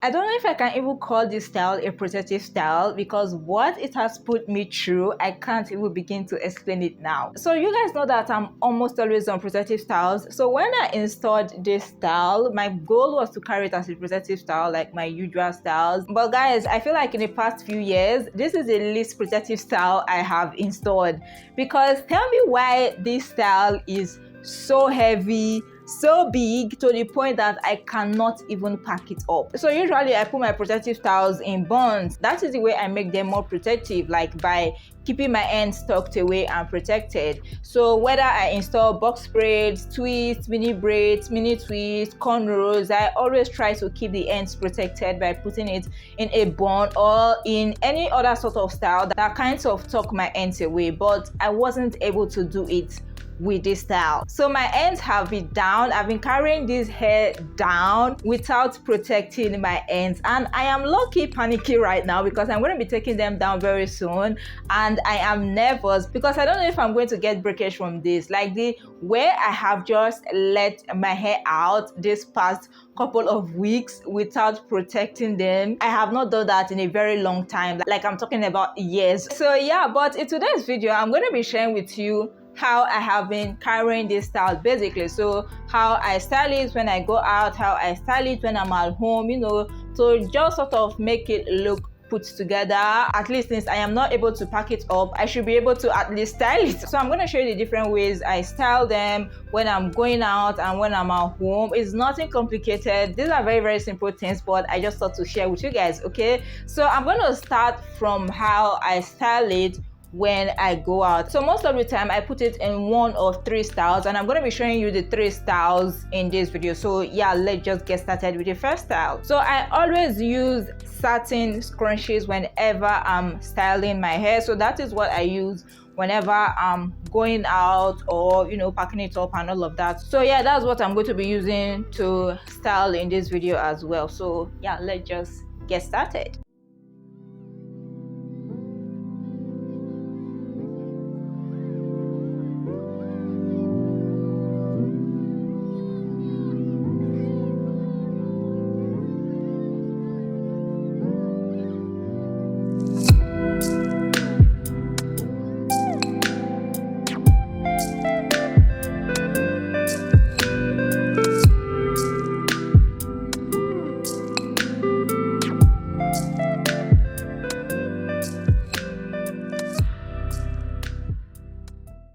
I don't know if I can even call this style a protective style because what it has put me through, I can't even begin to explain it now. So you guys know that I'm almost always on protective styles. So when I installed this style, my goal was to carry it as a protective style like my usual styles. But guys, I feel like in the past few years, this is the least protective style I have installed. Because tell me why this style is so heavy, so big to the point that I cannot even pack it up. So usually I put my protective styles in buns. That is the way I make them more protective, like by keeping my ends tucked away and protected. So whether I install box braids, twists, mini braids, mini twists, cornrows, I always try to keep the ends protected by putting it in a bun or in any other sort of style that kind of tuck my ends away, but I wasn't able to do it with this style. So my ends have been down. I've been carrying this hair down without protecting my ends, and I am low-key panicky right now because I'm going to be taking them down very soon, and I am nervous because I don't know if I'm going to get breakage from this. Like the way I have just let my hair out this past couple of weeks without protecting them, I have not done that in a very long time, like I'm talking about years. So yeah, but in today's video I'm going to be sharing with you how I have been carrying this style basically. So how I style it when I go out, how I style it when I'm at home, you know, to just sort of make it look put together. At least since I am not able to pack it up, I should be able to at least style it. So I'm going to show you the different ways I style them when I'm going out and when I'm at home. It's nothing complicated. These are very simple things, but I just thought to share with you guys. Okay, so I'm going to start from how I style it when I go out. So most of the time I put it in one of three styles, and I'm going to be showing you the three styles in this video. So yeah, let's just get started with the first style. So I always use satin scrunchies whenever I'm styling my hair. So that is what I use whenever I'm going out or, you know, packing it up and all of that. So yeah, that's what I'm going to be using to style in this video as well. So yeah, let's just get started.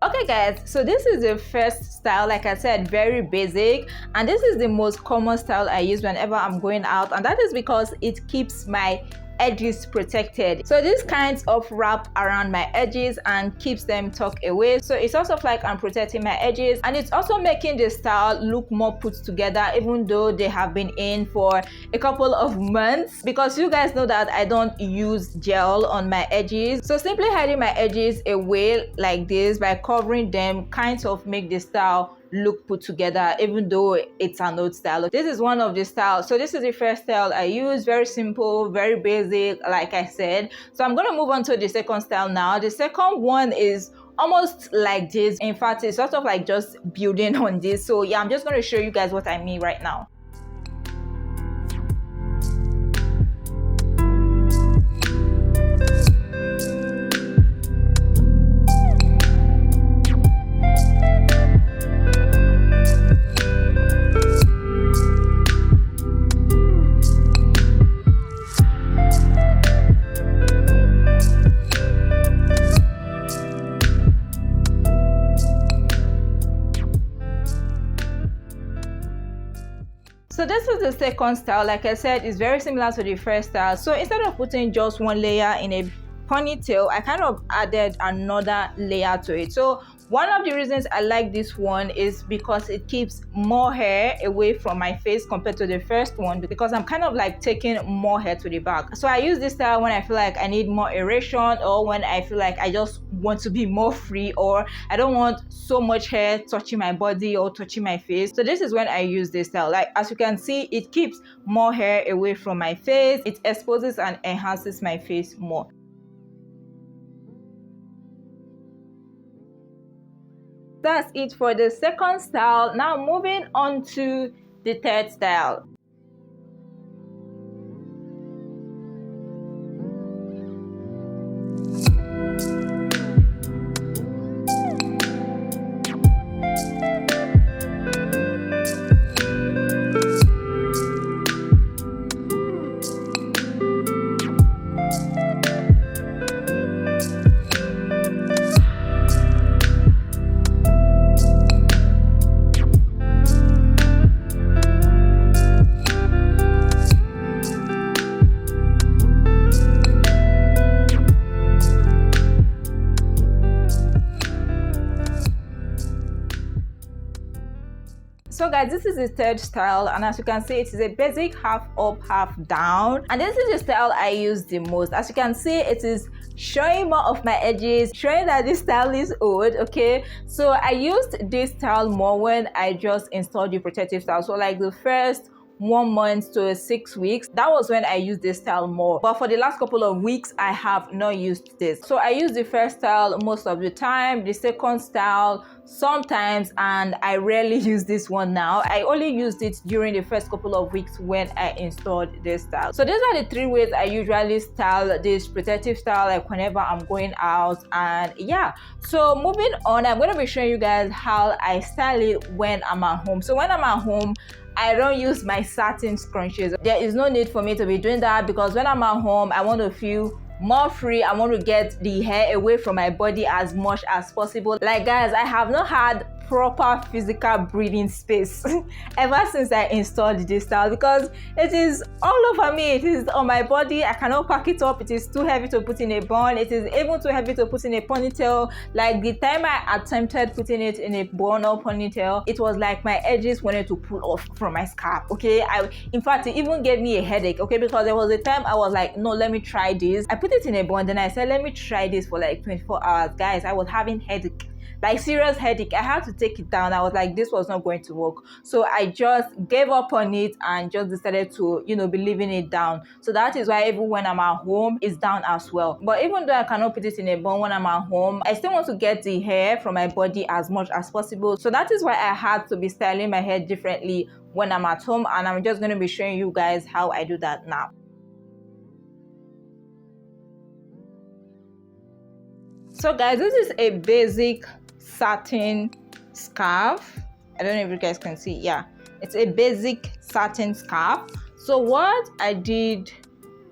Okay guys, so this is the first style. Like I said, very basic, and this is the most common style I use whenever I'm going out, and that is because it keeps my edges protected. So this kind of wrap around my edges and keeps them tucked away. So it's also like I'm protecting my edges, and it's also making the style look more put together even though they have been in for a couple of months, because you guys know that I don't use gel on my edges. So simply hiding my edges away like this by covering them kind of make the style look put together even though it's an old style. This is one of the styles. So this is the first style I use. Very simple, very basic, like I said. So I'm going to move on to the second style now. The second one is almost like this. In fact, it's sort of like just building on this. So yeah, I'm just going to show you guys what I mean right now. So this is the second style. Like I said, it's very similar to the first style. So instead of putting just one layer in a ponytail, I kind of added another layer to it. So one of the reasons I like this one is because it keeps more hair away from my face compared to the first one, because I'm kind of like taking more hair to the back. So I use this style when I feel like I need more aeration, or when I feel like I just want to be more free, or I don't want so much hair touching my body or touching my face. So this is when I use this style. Like as you can see, it keeps more hair away from my face. It exposes and enhances my face more. That's it for the second style. Now moving on to the third style. guys, this is the third style, and as you can see, it is a basic half up, half down, and this is the style I use the most. As you can see, it is showing more of my edges, showing that this style is old. Okay, so I used this style more when I just installed the protective style. So like the first 1 month to 6 weeks, that was when I used this style more. But for the last couple of weeks, I have not used this. So I use the first style most of the time, the second style sometimes, and I rarely use this one now. I only used it during the first couple of weeks when I installed this style. So these are the 3 ways I usually style this protective style, like whenever I'm going out. And yeah, so moving on, I'm going to be showing you guys how I style it when I'm at home. So when I'm at home, I don't use my satin scrunchies. There is no need for me to be doing that, because when I'm at home, I want to feel more free. I want to get the hair away from my body as much as possible. Like guys, I have not had proper physical breathing space ever since I installed this style, because it is all over me. It is on my body. I cannot pack it up. It is too heavy to put in a bun. It is even too heavy to put in a ponytail. Like the time I attempted putting it in a bun or ponytail, it was like my edges wanted to pull off from my scalp. Okay, in fact, it even gave me a headache. Okay, because there was a time I was like, no, let me try this. I put it in a bun, then I said, let me try this for like 24 hours. Guys, I was having headache, like serious headache. I had to take it down. I was like, this was not going to work. So I just gave up on it and just decided to, be leaving it down. So that is why even when I'm at home, it's down as well. But even though I cannot put it in a bun when I'm at home, I still want to get the hair from my body as much as possible. So that is why I had to be styling my hair differently when I'm at home. And I'm just going to be showing you guys how I do that now. So guys, this is a basic satin scarf. I don't know if you guys can see. Yeah, it's a basic satin scarf. So what I did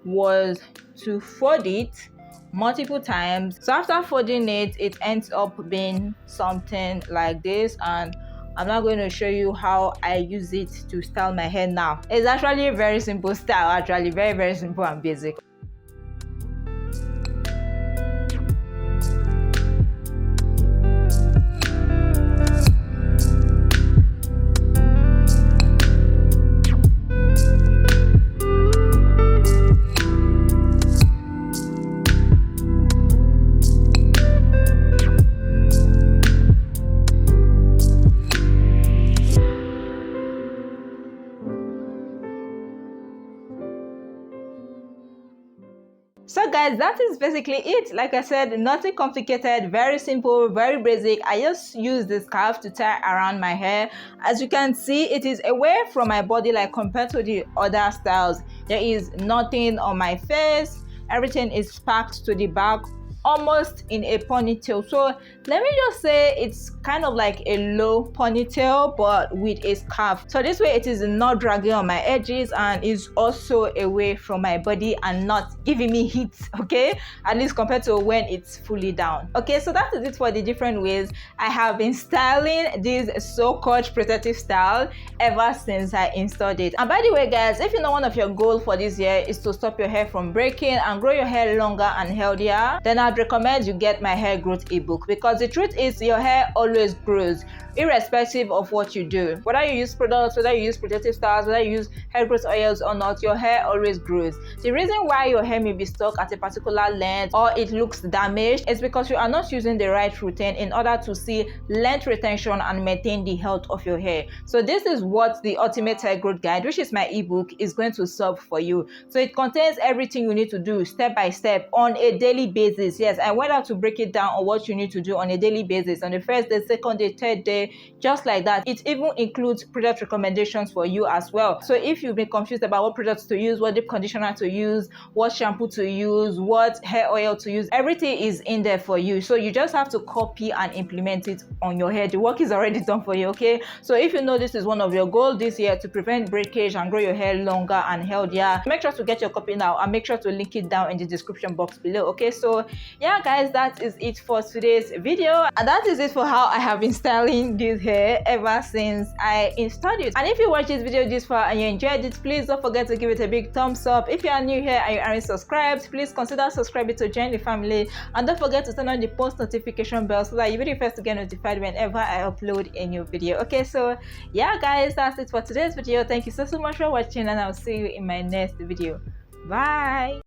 was to fold it multiple times. So after folding it, it ends up being something like this, and I'm not going to show you how I use it to style my hair now. It's actually a very simple style, actually very, very simple and basic. So guys, that is basically it. Like I said, nothing complicated, very simple, very basic. I just use the scarf to tie around my hair. As you can see, it is away from my body, like compared to the other styles. There is nothing on my face. Everything is packed to the back, almost in a ponytail. So let me just say it's kind of like a low ponytail but with a scarf. So this way it is not dragging on my edges and is also away from my body and not giving me heat, okay, at least compared to when it's fully down. Okay, so that is it for the different ways I have been styling this so-called protective style ever since I installed it. And by the way guys, if you know one of your goals for this year is to stop your hair from breaking and grow your hair longer and healthier, then I'd recommend you get my hair growth ebook, because the truth is your hair always grows irrespective of what you do. Whether you use products, whether you use protective styles, whether you use hair growth oils or not, your hair always grows. The reason why your hair may be stuck at a particular length or it looks damaged is because you are not using the right routine in order to see length retention and maintain the health of your hair. So this is what the Ultimate Hair Growth Guide, which is my ebook, is going to solve for you. So it contains everything you need to do step by step on a daily basis. Yes, I went out to break it down on what you need to do on a daily basis, on the first day, second day, third day, just like that. It even includes product recommendations for you as well. So if you've been confused about what products to use, what deep conditioner to use, what shampoo to use, what hair oil to use, everything is in there for you. So you just have to copy and implement it on your hair. The work is already done for you, okay? So if you know this is one of your goals this year, to prevent breakage and grow your hair longer and healthier, make sure to get your copy now and make sure to link it down in the description box below, okay? So yeah guys, that is it for today's video, and that is it for how I have been styling this hair ever since I installed it. And if you watch this video this far and you enjoyed it, please don't forget to give it a big thumbs up. If you are new here and you aren't subscribed, please consider subscribing to join the family, and don't forget to turn on the post notification bell so that you'll be the first to get notified whenever I upload a new video. Okay, so yeah guys, that's it for today's video. Thank you so much for watching, and I'll see you in my next video. Bye.